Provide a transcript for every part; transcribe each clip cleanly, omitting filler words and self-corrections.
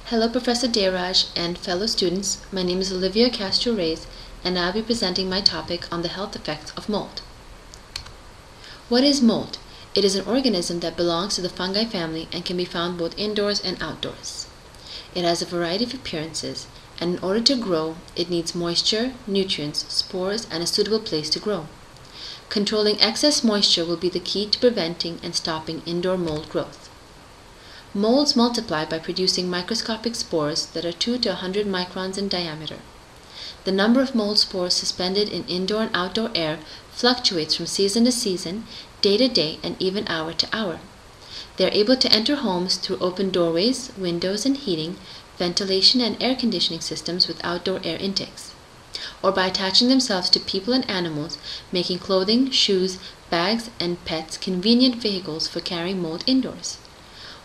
Hello Professor Deiraj and fellow students, my name is Olivia Castro-Reyes and I'll be presenting my topic on the health effects of mold. What is mold? It is an organism that belongs to the fungi family and can be found both indoors and outdoors. It has a variety of appearances, and in order to grow, it needs moisture, nutrients, spores, and a suitable place to grow. Controlling excess moisture will be the key to preventing and stopping indoor mold growth. Molds multiply by producing microscopic spores that are 2 to 100 microns in diameter. The number of mold spores suspended in indoor and outdoor air fluctuates from season to season, day to day, and even hour to hour. They are able to enter homes through open doorways, windows and heating, ventilation and air conditioning systems with outdoor air intakes, or by attaching themselves to people and animals, making clothing, shoes, bags, and pets convenient vehicles for carrying mold indoors.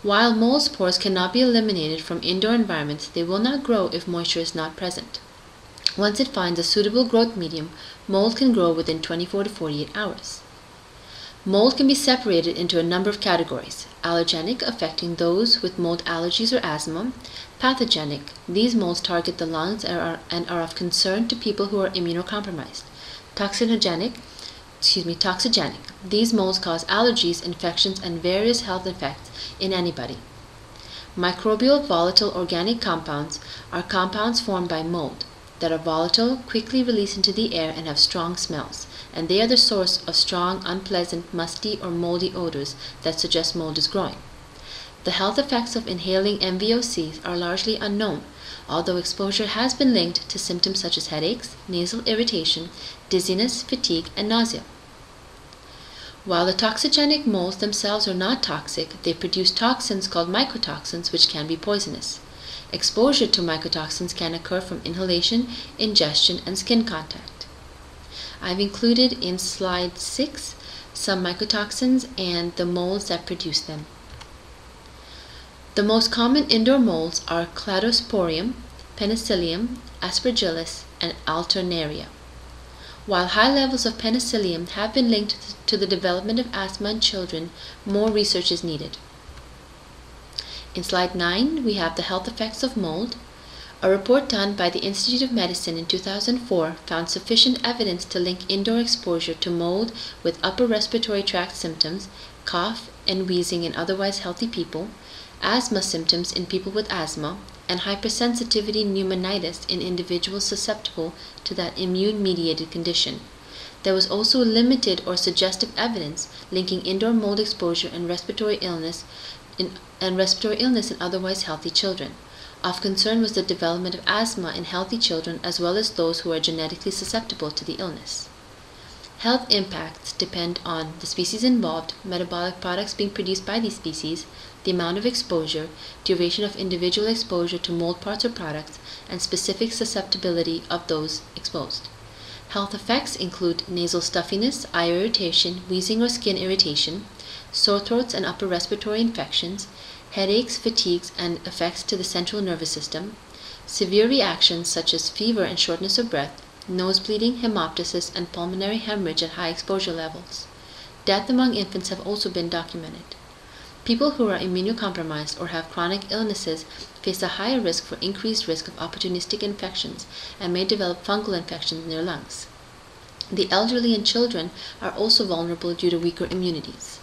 While mold spores cannot be eliminated from indoor environments, they will not grow if moisture is not present. Once it finds a suitable growth medium, mold can grow within 24 to 48 hours. Mold can be separated into a number of categories: allergenic, affecting those with mold allergies or asthma; pathogenic, these molds target the lungs and are of concern to people who are immunocompromised; toxigenic, these molds cause allergies, infections, and various health effects in anybody. Microbial volatile organic compounds are compounds formed by mold that are volatile, quickly release into the air, and have strong smells, and they are the source of strong, unpleasant, musty, or moldy odors that suggest mold is growing. The health effects of inhaling MVOCs are largely unknown, although exposure has been linked to symptoms such as headaches, nasal irritation, dizziness, fatigue, and nausea. While the toxigenic molds themselves are not toxic, they produce toxins called mycotoxins, which can be poisonous. Exposure to mycotoxins can occur from inhalation, ingestion, and skin contact. I've included in slide 6 some mycotoxins and the molds that produce them. The most common indoor molds are Cladosporium, Penicillium, Aspergillus, and Alternaria. While high levels of penicillium have been linked to the development of asthma in children, more research is needed. In slide 9, we have the health effects of mold. A report done by the Institute of Medicine in 2004 found sufficient evidence to link indoor exposure to mold with upper respiratory tract symptoms, cough and wheezing in otherwise healthy people, asthma symptoms in people with asthma, and hypersensitivity pneumonitis in individuals susceptible to that immune-mediated condition. There was also limited or suggestive evidence linking indoor mold exposure and respiratory illness in otherwise healthy children. Of concern was the development of asthma in healthy children as well as those who are genetically susceptible to the illness. Health impacts depend on the species involved, metabolic products being produced by these species, the amount of exposure, duration of individual exposure to mold parts or products, and specific susceptibility of those exposed. Health effects include nasal stuffiness, eye irritation, wheezing or skin irritation, sore throats and upper respiratory infections, headaches, fatigues, and effects to the central nervous system, severe reactions such as fever and shortness of breath, nose bleeding, hemoptysis, and pulmonary hemorrhage at high exposure levels. Death among infants have also been documented. People who are immunocompromised or have chronic illnesses face a higher risk for increased risk of opportunistic infections and may develop fungal infections in their lungs. The elderly and children are also vulnerable due to weaker immunities.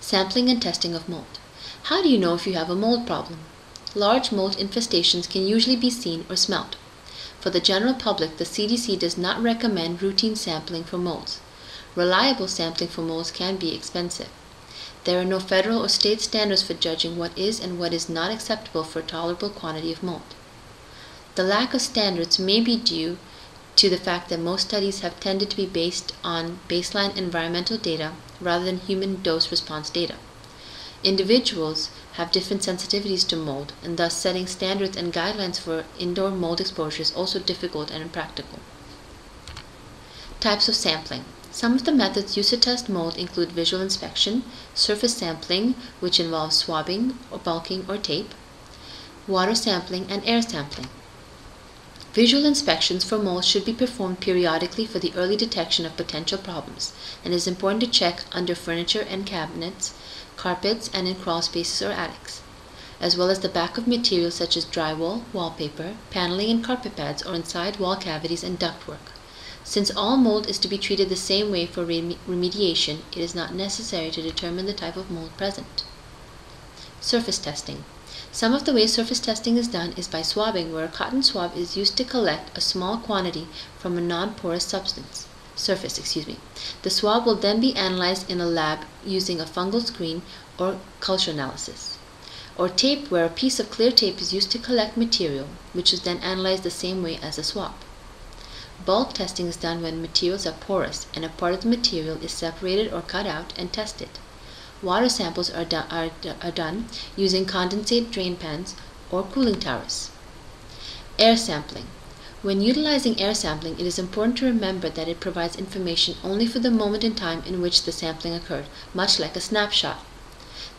Sampling and testing of mold. How do you know if you have a mold problem? Large mold infestations can usually be seen or smelled. For the general public, the CDC does not recommend routine sampling for molds. Reliable sampling for molds can be expensive. There are no federal or state standards for judging what is and what is not acceptable for a tolerable quantity of mold. The lack of standards may be due to the fact that most studies have tended to be based on baseline environmental data rather than human dose response data. Individuals have different sensitivities to mold, and thus setting standards and guidelines for indoor mold exposure is also difficult and impractical. Types of sampling. Some of the methods used to test mold include visual inspection, surface sampling, which involves swabbing or bulking or tape, water sampling, and air sampling. Visual inspections for mold should be performed periodically for the early detection of potential problems, and it is important to check under furniture and cabinets, carpets, and in crawl spaces or attics. as well as the back of materials such as drywall, wallpaper, paneling and carpet pads, or inside wall cavities and ductwork. Since all mold is to be treated the same way for remediation, it is not necessary to determine the type of mold present. Surface testing. Some of the way surface testing is done is by swabbing, where a cotton swab is used to collect a small quantity from a non-porous surface. The swab will then be analyzed in a lab using a fungal screen or culture analysis. Or tape, where a piece of clear tape is used to collect material, which is then analyzed the same way as a swab. Bulk testing is done when materials are porous and a part of the material is separated or cut out and tested. Water samples are done using condensate drain pans or cooling towers. Air sampling. When utilizing air sampling, it is important to remember that it provides information only for the moment in time in which the sampling occurred, much like a snapshot.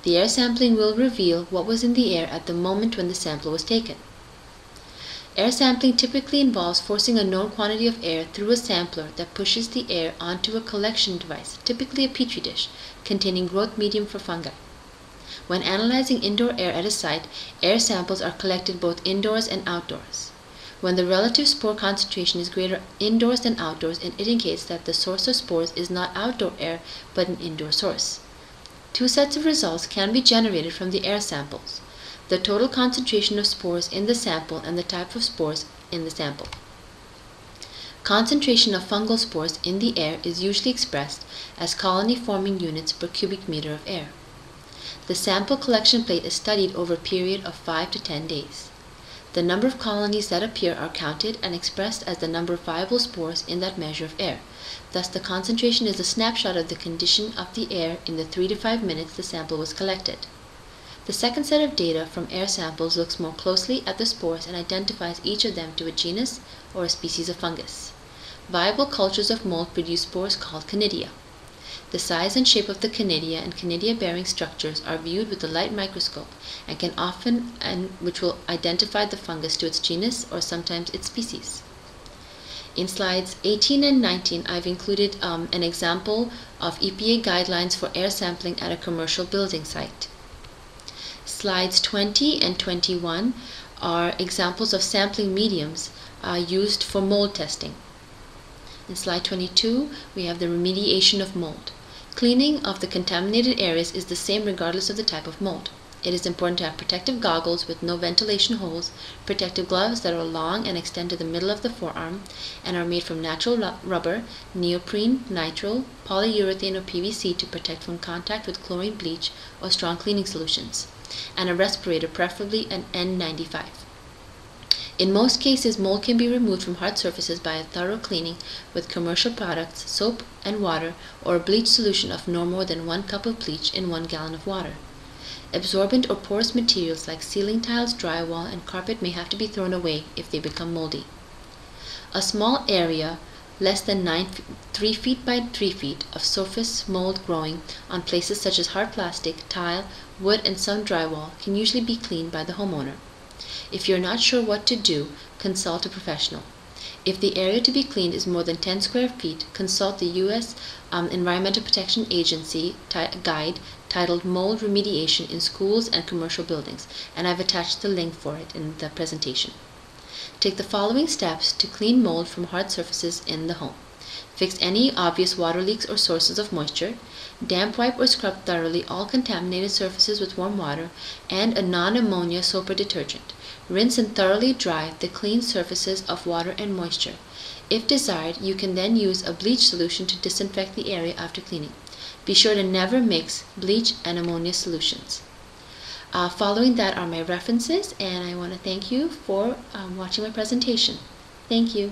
The air sampling will reveal what was in the air at the moment when the sample was taken. Air sampling typically involves forcing a known quantity of air through a sampler that pushes the air onto a collection device, typically a petri dish, containing growth medium for fungi. When analyzing indoor air at a site, air samples are collected both indoors and outdoors. When the relative spore concentration is greater indoors than outdoors, it indicates that the source of spores is not outdoor air but an indoor source. Two sets of results can be generated from the air samples: the total concentration of spores in the sample and the type of spores in the sample. Concentration of fungal spores in the air is usually expressed as colony-forming units per cubic meter of air. The sample collection plate is studied over a period of 5 to 10 days. The number of colonies that appear are counted and expressed as the number of viable spores in that measure of air. Thus, the concentration is a snapshot of the condition of the air in the 3 to 5 minutes the sample was collected. The second set of data from air samples looks more closely at the spores and identifies each of them to a genus or a species of fungus. Viable cultures of mold produce spores called conidia. The size and shape of the conidia and conidia-bearing structures are viewed with a light microscope which will identify the fungus to its genus or sometimes its species. In slides 18 and 19, I've included an example of EPA guidelines for air sampling at a commercial building site. Slides 20 and 21 are examples of sampling mediums used for mold testing. In slide 22, we have the remediation of mold. Cleaning of the contaminated areas is the same regardless of the type of mold. It is important to have protective goggles with no ventilation holes, protective gloves that are long and extend to the middle of the forearm and are made from natural rubber, neoprene, nitrile, polyurethane or PVC to protect from contact with chlorine bleach or strong cleaning solutions, and a respirator, preferably an N95. In most cases, mold can be removed from hard surfaces by a thorough cleaning with commercial products, soap and water, or a bleach solution of no more than 1 cup of bleach in 1 gallon of water. Absorbent or porous materials like ceiling tiles, drywall, and carpet may have to be thrown away if they become moldy. A small area, less than 3 feet by 3 feet, of surface mold growing on places such as hard plastic, tile, wood, and some drywall can usually be cleaned by the homeowner. If you're not sure what to do, consult a professional. If the area to be cleaned is more than 10 square feet, consult the U.S. Environmental Protection Agency guide titled Mold Remediation in Schools and Commercial Buildings, and I've attached the link for it in the presentation. Take the following steps to clean mold from hard surfaces in the home. Fix any obvious water leaks or sources of moisture. Damp wipe or scrub thoroughly all contaminated surfaces with warm water and a non-ammonia soap or detergent. Rinse and thoroughly dry the clean surfaces of water and moisture. If desired, you can then use a bleach solution to disinfect the area after cleaning. Be sure to never mix bleach and ammonia solutions. Following that are my references, and I want to thank you for watching my presentation. Thank you.